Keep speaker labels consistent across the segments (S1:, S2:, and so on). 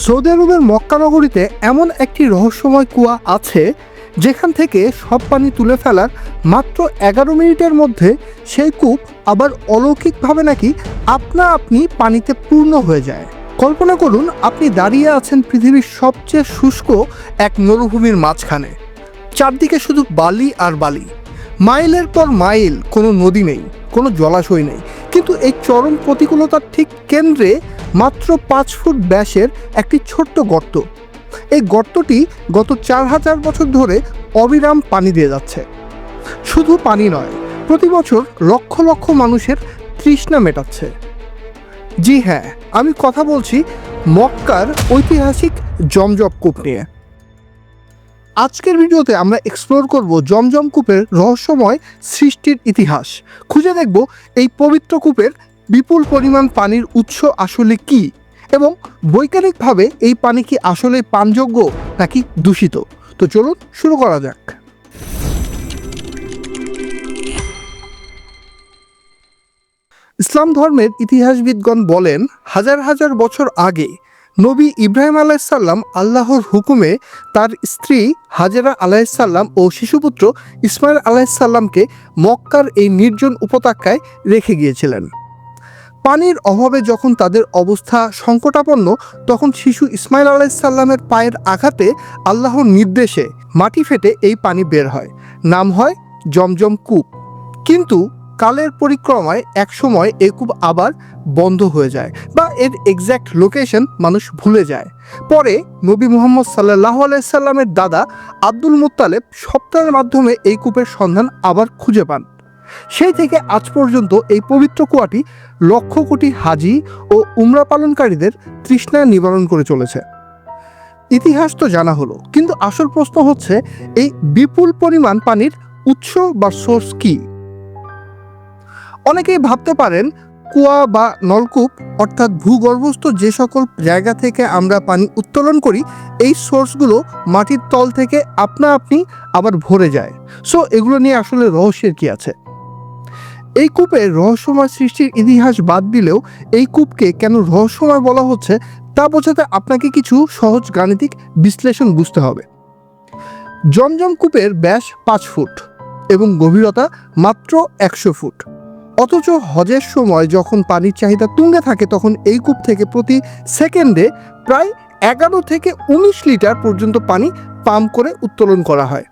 S1: Saudi আরবের মক্কা নগরীতে এমন একটি রহস্যময় কুয়া আছে যেখান থেকে সব পানি তুলে ফেলার মাত্র 11 মিনিটের মধ্যে সেই কূপ আবার অলৌকিকভাবে নাকি আপনা আপনি পানিতে পূর্ণ হয়ে যায়। কল্পনা করুন, আপনি দাঁড়িয়ে আছেন পৃথিবীর সবচেয়ে শুষ্ক এক মরুভূমির মাঝখানে। চারদিকে শুধু বালি আর বালি, মাইলের পর মাইল, কোনো নদী নেই, কোনো জলাশয় নেই, কিন্তু এই চরম প্রতিকূলতার ঠিক কেন্দ্রে মাত্র 5 ফুট ব্যাসের একটি ছোট্ট গর্ত। এই গর্তটি গত 4000 বছর ধরে অবিরাম পানি দিয়ে যাচ্ছে। শুধু পানি নয়, প্রতি বছর লক্ষ লক্ষ মানুষের তৃষ্ণা মেটাচ্ছে। জি হ্যাঁ, আমি কথা বলছি মক্কার ঐতিহাসিক জমজম কূপ নিয়ে। আজকের ভিডিওতে আমরা এক্সপ্লোর করব জমজম কূপের রহস্যময় সৃষ্টির ইতিহাস। খুঁজে দেখব এই পবিত্র কূপের বিপুল পরিমাণ পানির উৎস আসলে কি, এবং বৈজ্ঞানিকভাবে এই পানি কি আসলে পানযোগ্য নাকি দূষিত। তো চলুন শুরু করা যাক। ইসলাম ধর্মের ইতিহাসবিদগণ বলেন, হাজার হাজার বছর আগে নবী ইব্রাহিম আলাইসাল্লাম আল্লাহর হুকুমে তার স্ত্রী হাজেরা আলাইসাল্লাম ও শিশুপুত্র ইসমাইল আলাইসাল্লামকে মক্কার এই নির্জন উপত্যকায় রেখে গিয়েছিলেন। পানির অভাবে যখন তাদের অবস্থা সংকটাপন্ন, তখন শিশু ইসমাইল আলাইসাল্লামের পায়ের আঘাতে আল্লাহর নির্দেশে মাটি ফেটে এই পানি বের হয়, নাম হয় জমজম কূপ। কিন্তু কালের পরিক্রমায় একসময় এই কূপ আবার বন্ধ হয়ে যায়, বা এর এক্স্যাক্ট লোকেশন মানুষ ভুলে যায়। পরে নবী মুহাম্মদ সাল্লাল্লাহু আলাইহি সাল্লামের দাদা আব্দুল মুত্তালেব স্বপ্নের মাধ্যমে এই কূপের সন্ধান আবার খুঁজে পান। সেই থেকে আজ পর্যন্ত এই পবিত্র কুয়াটি লক্ষ কোটি হাজি ও উমরা পালনকারীদের তৃষ্ণা নিবারণ করে চলেছে। ইতিহাস তো জানা হলো, কিন্তু আসল প্রশ্ন হচ্ছে, এই বিপুল পরিমাণ পানির উৎস বা সোর্স কি? অনেকেই ভাবতে পারেন কুয়া বা নলকূপ অর্থাৎ ভূগর্ভস্থ যে সকল জায়গা থেকে আমরা পানি উত্তোলন করি, এই সোর্সগুলো মাটির তল থেকে আপনা আপনি আবার ভরে যায়। সো এগুলো নিয়ে আসলে রহস্যের কি আছে? এই কূপের রহস্যময় সৃষ্টির ইতিহাস বাদ দিলেও এই কূপকে কেন রহস্যময় বলা হচ্ছে তা বোঝাতে আপনাকে কিছু সহজ গাণিতিক বিশ্লেষণ বুঝতে হবে। জমজম কূপের ব্যাস 5 ফুট এবং গভীরতা মাত্র 100 ফুট। অথচ হজের সময় যখন পানির চাহিদা তুঙ্গে থাকে, তখন এই কূপ থেকে প্রতি সেকেন্ডে প্রায় 11 থেকে 19 লিটার পর্যন্ত পানি পাম্প করে উত্তোলন করা হয়।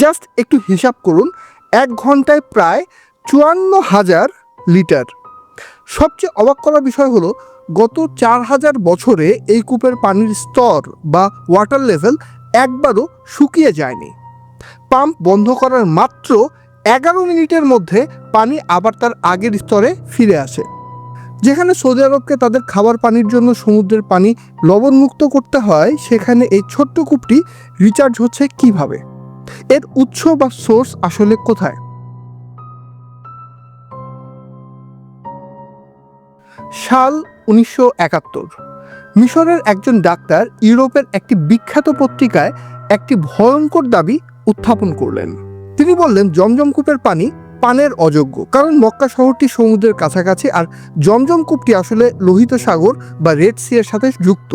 S1: জাস্ট একটু হিসাব করুন, 1 ঘন্টায় প্রায় 54,000 লিটার। সবচেয়ে অবাক করা বিষয় হলো, গত 4000 বছরে এই কূপের পানির স্তর বা ওয়াটার লেভেল একবারও শুকিয়ে যায়নি। পাম্প বন্ধ করার মাত্র 11 মিনিটের মধ্যে পানি আবার তার আগের স্তরে ফিরে আসে। যেখানে সৌদি আরবকে তাদের খাবার পানির জন্য সমুদ্রের পানি লবণমুক্ত করতে হয়, সেখানে এই ছোট্ট কূপটি রিচার্জ হচ্ছে কিভাবে? এর উৎস বা সোর্স আসলে কোথায়? সাল 1971, মিশরের একজন ডাক্তার ইউরোপের একটি বিখ্যাত পত্রিকায় একটি ভয়ঙ্কর দাবি উত্থাপন করলেন। তিনি বললেন, জমজম কূপের পানি পানের অযোগ্য, কারণ মক্কা শহরটি সমুদ্রের কাছাকাছি আর জমজম কূপটি আসলে লোহিত সাগর বা রেড সি এর সাথে যুক্ত।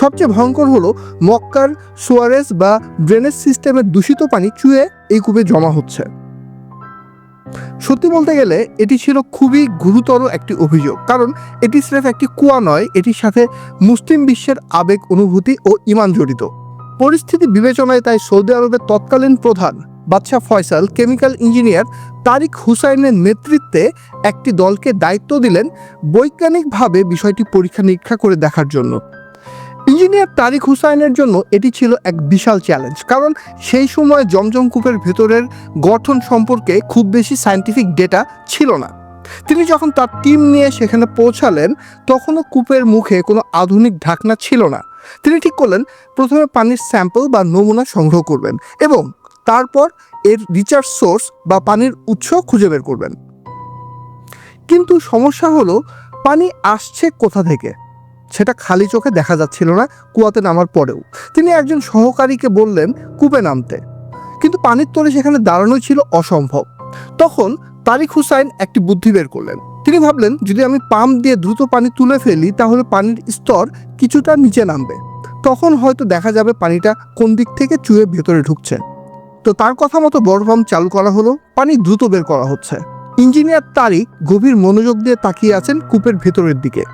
S1: সবচেয়ে ভয়ঙ্কর হলো, মক্কার সুয়ারেজ বা ড্রেনেজ সিস্টেমের দূষিত পানি চুয়ে এই কূপে জমা হচ্ছে। সত্যি বলতে গেলে এটি ছিল খুবই গুরুতর একটি অভিযোগ, কারণ এটি স্রেফ একটি কুয়া নয়, এটির সাথে মুসলিম বিশ্বের আবেগ, অনুভূতি ও ঈমান জড়িত। পরিস্থিতি বিবেচনায় তাই সৌদি আরবের তৎকালীন প্রধান বাদশাহ ফয়সাল কেমিক্যাল ইঞ্জিনিয়ার তারিক হুসাইনের নেতৃত্বে একটি দলকে দায়িত্ব দিলেন বৈজ্ঞানিকভাবে বিষয়টি পরীক্ষা নিরীক্ষা করে দেখার জন্য। ইঞ্জিনিয়ার তারিক হুসাইনের জন্য এটি ছিল এক বিশাল চ্যালেঞ্জ, কারণ সেই সময় জমজম কূপের ভেতরের গঠন সম্পর্কে খুব বেশি সায়েন্টিফিক ডেটা ছিল না। তিনি যখন তার টিম নিয়ে সেখানে পৌঁছালেন, তখনও কূপের মুখে কোনো আধুনিক ঢাকনা ছিল না। তিনি ঠিক করলেন, প্রথমে পানির স্যাম্পল বা নমুনা সংগ্রহ করবেন এবং তারপর এর রিচার্জ সোর্স বা পানির উৎস খুঁজে বের করবেন। কিন্তু সমস্যা হলো, পানি আসছে কোথা থেকে সেটা খালি চোখে দেখা যাচ্ছিল না কুয়াতে নামার পরেও। তিনি একজন সহকারীকে বললেন কূপে নামতে, কিন্তু পানির তলে সেখানে দাঁড়ানোই ছিল অসম্ভব। তখন তারিক হুসাইন একটি বুদ্ধি বের করলেন। তিনি ভাবলেন যদি আমি পাম্প দিয়ে দ্রুত পানি তুলে ফেলি তাহলে পানির স্তর কিছুটা নিচে নামবে, তখন হয়তো দেখা যাবে পানিটা কোন দিক থেকে চুয়ে ভেতরে ঢুকছে। তো তার কথা মতো বড় পাম্প চালু করা হলো, পানি দ্রুত বের করা হচ্ছে। ইঞ্জিনিয়ার তারিক গভীর মনোযোগ দিয়ে তাকিয়ে আছেন কূপের ভেতরের দিকে।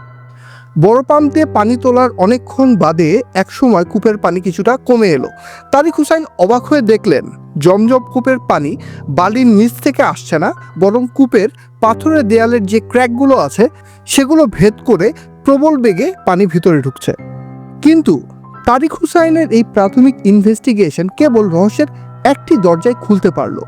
S1: বড় পাম্প দিয়ে পানি তোলার অনেকক্ষণ বাদে একসময় কূপের পানি কিছুটা কমে এলো। তারিক হুসাইন অবাক হয়ে দেখলেন জমজম কূপের পানি বালির নিচ থেকে আসছে না, বরং কূপের পাথরের দেয়ালের যে ক্র্যাকগুলো আছে সেগুলো ভেদ করে প্রবল বেগে পানি ভিতরে ঢুকছে। কিন্তু তারিক হুসাইনের এই প্রাথমিক ইনভেস্টিগেশন কেবল রহস্যের একটি দরজায় খুলতে পারল।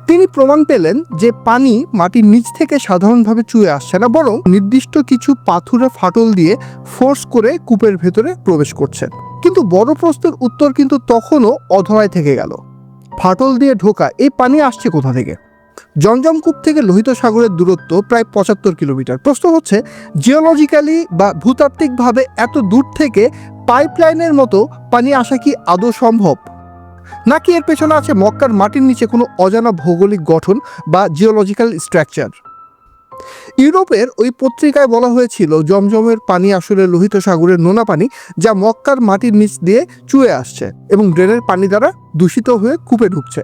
S1: তিনি প্রমাণ পেলেন যে পানি মাটির নিচ থেকে সাধারণভাবে চুয়ে আসছে না, বরং নির্দিষ্ট কিছু পাথুরে ফাটল দিয়ে ফোর্স করে কূপের ভেতরে প্রবেশ করছে। কিন্তু বড় প্রশ্নের উত্তর কিন্তু তখনও অধরায় থেকে গেল। ফাটল দিয়ে ঢোকা এই পানি আসছে কোথা থেকে? জমজম কূপ থেকে লোহিত সাগরের দূরত্ব প্রায় ৭৫ কিলোমিটার। প্রশ্ন হচ্ছে, জিওলজিক্যালি বা ভূতাত্ত্বিকভাবে এত দূর থেকে পাইপলাইনের মতো পানি আসা কি আদৌ সম্ভব, নাকি এর পেছনে আছে মক্কার মাটির নিচে কোনো অজানা ভৌগোলিক গঠন বা জিওলজিক্যাল স্ট্রাকচার? ইউরোপের ওই পত্রিকায় বলা হয়েছিল জমজমের পানি আসলে লোহিত সাগরের নোনা পানি, যা মক্কার মাটির নিচ দিয়ে চুয়ে আসছে এবং ড্রেনের পানি দ্বারা দূষিত হয়ে কূপে ঢুকছে।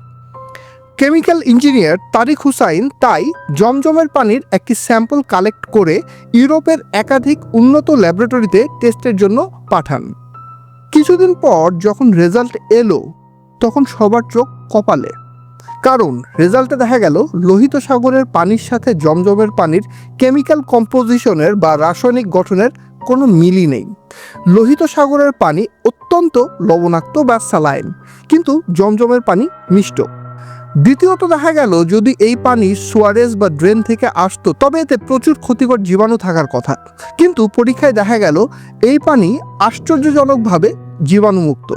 S1: কেমিক্যাল ইঞ্জিনিয়ার তারিক হুসাইন তাই জমজমের পানির একটি স্যাম্পল কালেক্ট করে ইউরোপের একাধিক উন্নত ল্যাবরেটরিতে টেস্টের জন্য পাঠান। কিছুদিন পর যখন রেজাল্ট এলো তখন সবার চোখ কপালে, কারণ রেজাল্টে দেখা গেল লোহিত সাগরের পানির সাথে জমজমের পানির কেমিক্যাল কম্পোজিশনের বা রাসায়নিক গঠনের কোনো মিলই নেই। লোহিত সাগরের পানি অত্যন্ত লবণাক্ত বা স্যালাইন, কিন্তু জমজমের পানি মিষ্ট। দ্বিতীয়ত দেখা গেল যদি এই পানি সুয়ারেজ বা ড্রেন থেকে আসতো তবে এতে প্রচুর ক্ষতিকর জীবাণু থাকার কথা, কিন্তু পরীক্ষায় দেখা গেল এই পানি আশ্চর্যজনকভাবে জীবাণুমুক্ত।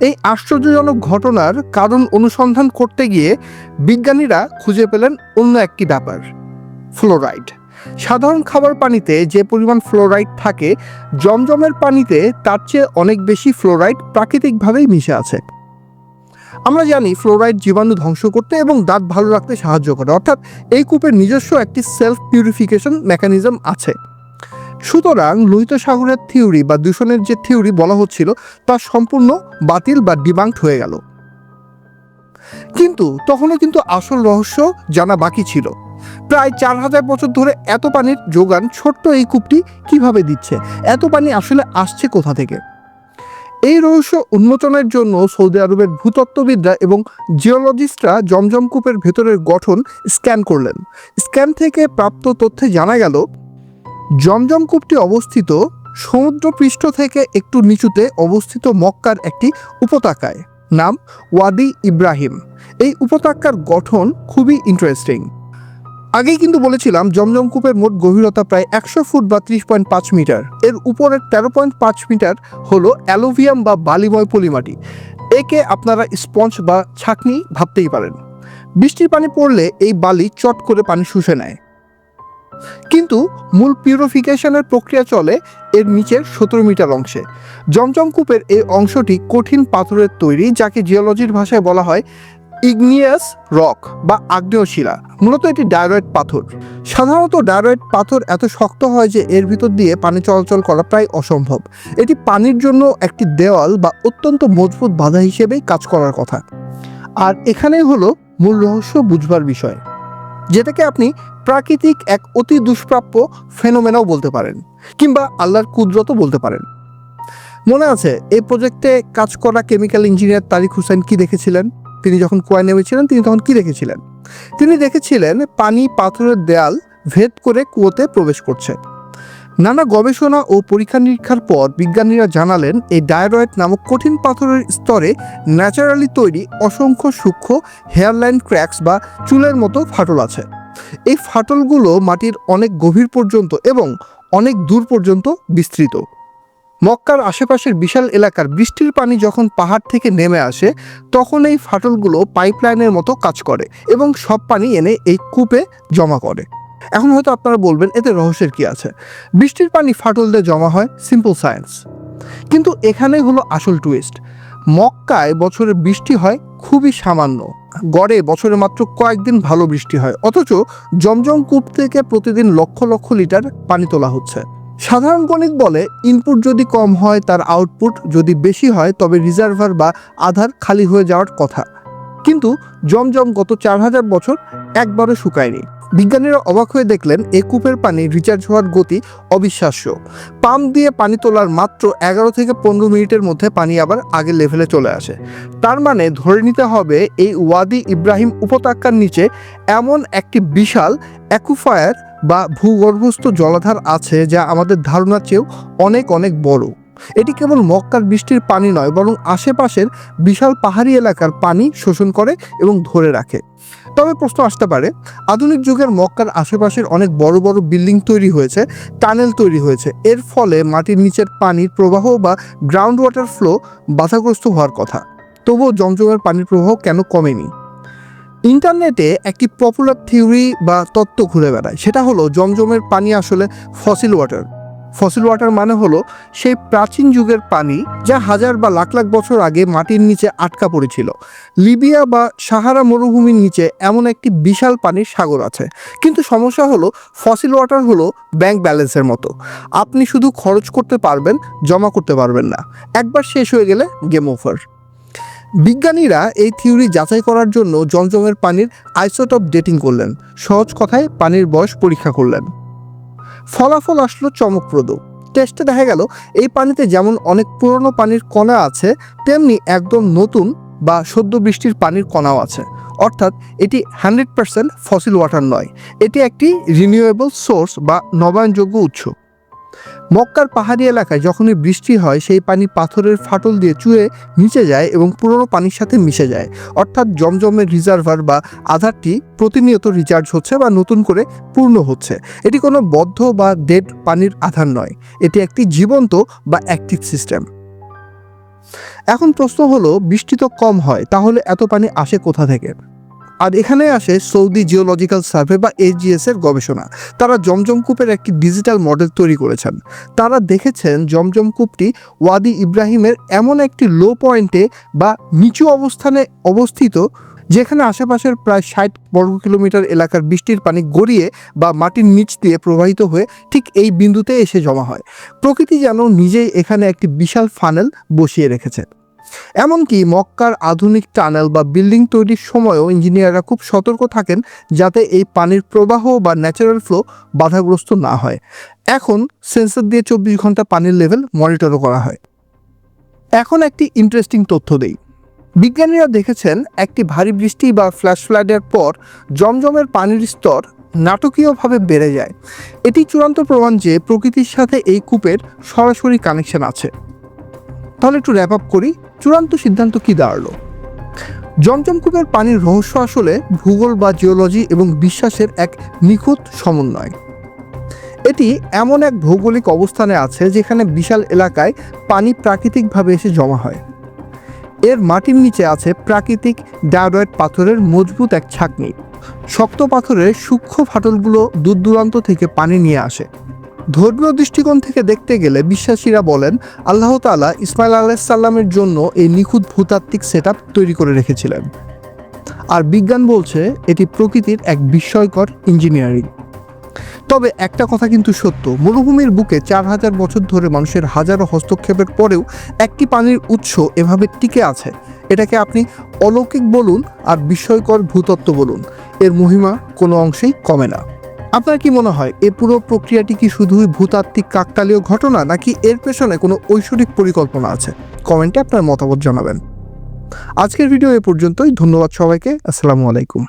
S1: এই আশ্চর্যজনক ঘটনার কারণ অনুসন্ধান করতে গিয়ে বিজ্ঞানীরা খুঁজে পেলেন অন্য একটি ব্যাপার, ফ্লোরাইড। সাধারণ খাবার পানিতে যে পরিমাণ ফ্লোরাইড থাকে, জমজমের পানিতে তার চেয়ে অনেক বেশি ফ্লোরাইড প্রাকৃতিকভাবেই মিশে আছে। আমরা জানি ফ্লোরাইড জীবাণু ধ্বংস করতে এবং দাঁত ভালো রাখতে সাহায্য করে, অর্থাৎ এই কূপের নিজস্ব একটি সেলফ পিউরিফিকেশন মেকানিজম আছে। সুতরাং লোহিত সাগরের থিওরি বা দূষণের যে থিওরি বলা হচ্ছিল তা সম্পূর্ণ বাতিল বা ডিবাঙ্কড হয়ে গেল। কিন্তু তখনও কিন্তু আসল রহস্য জানা বাকি ছিল। প্রায় ৪,০০০ বছর ধরে এত পানির যোগান ছোট্ট এই কূপটি কিভাবে দিচ্ছে? এত পানি আসলে আসছে কোথা থেকে? এই রহস্য উন্মোচনের জন্য সৌদি আরবের ভূতত্ত্ববিদরা এবং জিওলজিস্টরা জমজম কূপের ভেতরের গঠন স্ক্যান করলেন। স্ক্যান থেকে প্রাপ্ত তথ্যে জানা গেল জমজম কূপটি অবস্থিত সমুদ্রপৃষ্ঠ থেকে একটু নিচুতে অবস্থিত মক্কার একটি উপত্যকায়, নাম ওয়াদি ইব্রাহিম। এই উপত্যকার গঠন খুবই ইন্টারেস্টিং। আগেই কিন্তু বলেছিলাম জমজম কূপের মোট গভীরতা প্রায় ১০০ ফুট বা ৩০.৫ মিটার। এর উপরের ১৩.৫ মিটার হলো অ্যালুভিয়াম বা বালিময় পলিমাটি। একে আপনারা স্পঞ্জ বা ছাঁকনি ভাবতেই পারেন। বৃষ্টির পানি পড়লে এই বালি চট করে পানি শুষে নেয়, কিন্তু মূল পিউরিফিকেশনের প্রক্রিয়া চলে এর নিচের ১৭ মিটার অংশে। জমজম কূপের এই অংশটি কঠিন পাথরের তৈরি, যাকে জিওলজির ভাষায় বলা হয় ইগনিয়াস রক বা আগ্নেয় শিলা। মূলত এটি ডায়রয়েড পাথর। সাধারণত ডায়রয়েড পাথর এত শক্ত হয় যে এর ভিতর দিয়ে পানি চলাচল করা প্রায় অসম্ভব। এটি পানির জন্য একটি দেওয়াল বা অত্যন্ত মজবুত বাধা হিসেবেই কাজ করার কথা। আর এখানেই হলো মূল রহস্য বুঝবার বিষয়, যেটাকে আপনি প্রাকৃতিক এক অতি দুষ্প্রাপ্য ফেনোমেনাও বলতে পারেন, কিংবা আল্লাহর কুদরতও বলতে পারেন। মনে আছে এই প্রজেক্টে কাজ করা কেমিক্যাল ইঞ্জিনিয়ার তারিক হুসাইন কি দেখেছিলেন? তিনি যখন কুয়ায় নেমেছিলেন তিনি তখন কি দেখেছিলেন? তিনি দেখেছিলেন পানি পাথরের দেয়াল ভেদ করে কুয়োতে প্রবেশ করছে। নানা গবেষণা ও পরীক্ষা নিরীক্ষার পর বিজ্ঞানীরা জানালেন এই ডায়রয়েড নামক কঠিন পাথরের স্তরে ন্যাচারালি তৈরি অসংখ্য সূক্ষ্ম হেয়ারলাইন ক্র্যাকস বা চুলের মতো ফাটল আছে। এই ফাটলগুলো মাটির অনেক গভীর পর্যন্ত এবং অনেক দূর পর্যন্ত বিস্তৃত। মক্কার আশেপাশের বিশাল এলাকার বৃষ্টির পানি যখন পাহাড় থেকে নেমে আসে তখন এই ফাটলগুলো পাইপলাইনের মতো কাজ করে এবং সব পানি এনে এই কূপে জমা করে। এখন হয়তো আপনারা বলবেন এতে রহস্যের কি আছে? বৃষ্টির পানি ফাটল দিয়ে জমা হয়, সিম্পল সায়েন্স। কিন্তু এখানেই হলো আসল টুইস্ট। মক্কায় বছরে বৃষ্টি হয় খুবই সামান্য, গড়ে বছরে মাত্র কয়েকদিন ভালো বৃষ্টি হয়, অথচ জমজম কূপ থেকে প্রতিদিন লক্ষ লক্ষ লিটার পানি তোলা হচ্ছে। সাধারণ গণিত বলে ইনপুট যদি কম হয় তার আউটপুট যদি বেশি হয় তবে রিজার্ভার বা আধার খালি হয়ে যাওয়ার কথা। কিন্তু জমজম গত 4000 বছর একবারও শুকায়নি। বিজ্ঞানীরা অবাক হয়ে দেখলেন এই কূপের পানি রিচার্জ হওয়ার গতি অবিশ্বাস্য। পাম্প দিয়ে পানি তোলার মাত্র 11 থেকে 15 মিনিটের মধ্যে পানি আবার আগের লেভেলে চলে আসে। তার মানে ধরে নিতে হবে এই ওয়াদি ইব্রাহিম উপত্যকার নিচে এমন একটি বিশাল অ্যাকুইফায়ার বা ভূগর্ভস্থ জলাধার আছে যা আমাদের ধারণার চেয়েও অনেক অনেক বড়। এটি কেবল মক্কার বৃষ্টির পানি নয়, বরং আশেপাশের বিশাল পাহাড়ি এলাকার পানি শোষণ করে এবং ধরে রাখে। তবে প্রশ্ন আসতে পারে, আধুনিক যুগের মক্কার আশেপাশের অনেক বড় বড় বিল্ডিং তৈরি হয়েছে, টানেল তৈরি হয়েছে, এর ফলে মাটির নিচের পানির প্রবাহ বা গ্রাউন্ড ওয়াটার ফ্লো বাধাগ্রস্ত হওয়ার কথা। তবুও জমজমের পানির প্রবাহ কেন কমেনি? ইন্টারনেটে একটি পপুলার থিওরি বা তত্ত্ব ঘুরে বেড়ায়, সেটা হলো জমজমের পানি আসলে ফসিল ওয়াটার। ফসিল ওয়াটার মানে হলো সেই প্রাচীন যুগের পানি যা হাজার বা লাখ লাখ বছর আগে মাটির নিচে আটকা পড়েছিল। লিবিয়া বা সাহারা মরুভূমির নিচে এমন একটি বিশাল পানির সাগর আছে। কিন্তু সমস্যা হলো ফসিল ওয়াটার হলো ব্যাংক ব্যালেন্সের মতো, আপনি শুধু খরচ করতে পারবেন, জমা করতে পারবেন না। একবার শেষ হয়ে গেলে গেম ওভার। বিজ্ঞানীরা এই থিওরি যাচাই করার জন্য জমজমের পানির আইসোটোপ ডেটিং করলেন, সহজ কথায় পানির বয়স পরীক্ষা করলেন। ফলাফল আসলো চমকপ্রদ। টেস্টে দেখা গেল এই পানিতে যেমন অনেক পুরনো পানির কণা আছে, তেমনি একদম নতুন বা সদ্য বৃষ্টির পানির কণাও আছে। অর্থাৎ এটি 100% ফসিল ওয়াটার নয়, এটি একটি রিনিউয়েবল সোর্স বা নবায়নযোগ্য উৎস। মক্কার পাহাড়ি এলাকায় যখনই বৃষ্টি হয় সেই পানি পাথরের ফাটল দিয়ে চুয়ে নিচে যায় এবং পুরনো পানির সাথে মিশে যায়। অর্থাৎ জমজমের রিজার্ভার বা আধারটি প্রতিনিয়ত রিচার্জ হচ্ছে বা নতুন করে পূর্ণ হচ্ছে। এটি কোনো বদ্ধ বা ডেড পানির আধার নয়, এটি একটি জীবন্ত বা অ্যাক্টিভ সিস্টেম। এখন প্রশ্ন হলো, বৃষ্টি তো কম হয়, তাহলে এত পানি আসে কোথা থেকে? আর এখানে আসে সৌদি জিওলজিক্যাল সার্ভে বা এজিএস এর গবেষণা। তারা জমজম কূপের একটি ডিজিটাল মডেল তৈরি করেছেন। তারা দেখেছেন জমজম কূপটি ওয়াদি ইব্রাহিমের এমন একটি লো পয়েন্টে বা নিচু অবস্থানে অবস্থিত যেখানে আশেপাশের প্রায় 60 বর্গ কিলোমিটার এলাকার বৃষ্টির পানি গড়িয়ে বা মাটির নিচ দিয়ে প্রবাহিত হয়ে ঠিক এই বিন্দুতে এসে জমা হয়। প্রকৃতি যেন নিজেই এখানে একটি বিশাল ফানেল বসিয়ে রেখেছে। এমনকি মক্কার আধুনিক টানেল বা বিল্ডিং তৈরির সময়ও ইঞ্জিনিয়াররা খুব সতর্ক থাকেন যাতে এই পানির প্রবাহ বা ন্যাচারাল ফ্লো বাধাগ্রস্ত না হয়। এখন সেন্সর দিয়ে 24 ঘন্টা পানির লেভেল মনিটরও করা হয়। এখন একটি ইন্টারেস্টিং তথ্য দেই। বিজ্ঞানীরা দেখেছেন একটি ভারী বৃষ্টি বা ফ্ল্যাশ ফ্লাডের পর জমজমের পানির স্তর নাটকীয়ভাবে বেড়ে যায়। এটি চূড়ান্ত প্রমাণ যে প্রকৃতির সাথে এই কূপের সরাসরি কানেকশন আছে। তাহলে একটু র্যাপ আপ করি, চূড়ান্ত সিদ্ধান্ত কি দাঁড়ালো? জমজম কূপের পানির রহস্য আসলে ভূগোল বা জিওলজি এবং বিশ্বাসের এক নিখুঁত সমন্বয়। এটি এমন এক ভৌগোলিক অবস্থানে আছে যেখানে বিশাল এলাকায় পানি প্রাকৃতিকভাবে এসে জমা হয়। এর মাটির নিচে আছে প্রাকৃতিক ডায়োডাইট পাথরের মজবুত এক ছাঁকনি। শক্ত পাথরের সূক্ষ্ম ফাটলগুলো দূর দূরান্ত থেকে পানি নিয়ে আসে। ধর্মীয় দৃষ্টিকোণ থেকে দেখতে গেলে বিশ্বাসীরা বলেন আল্লাহ তাআলা ইসমাইল আলাইহিসসালামের জন্য এই নিখুঁত ভূতাত্ত্বিক সেটআপ তৈরি করে রেখেছিলেন। আর বিজ্ঞান বলছে এটি প্রকৃতির এক বিস্ময়কর ইঞ্জিনিয়ারিং। তবে একটা কথা কিন্তু সত্য, মরুভূমির বুকে 4000 বছর ধরে মানুষের হাজারো হস্তক্ষেপের পরেও একটি পানির উৎস এভাবে টিকে আছে। এটাকে আপনি অলৌকিক বলুন আর বিস্ময়কর ভূতত্ত্ব বলুন, এর মহিমা কোনো অংশেই কমে না। আপনার কি মনে হয় এই পুরো প্রক্রিয়াটি কি শুধুই ভূতাত্ত্বিক কাকতালীয় ঘটনা, নাকি এর পেছনে কোনো ঐশ্বরিক পরিকল্পনা আছে? কমেন্টে আপনার মতামত জানাবেন। আজকের ভিডিও এ পর্যন্তই। ধন্যবাদ সবাইকে। আসসালামু আলাইকুম।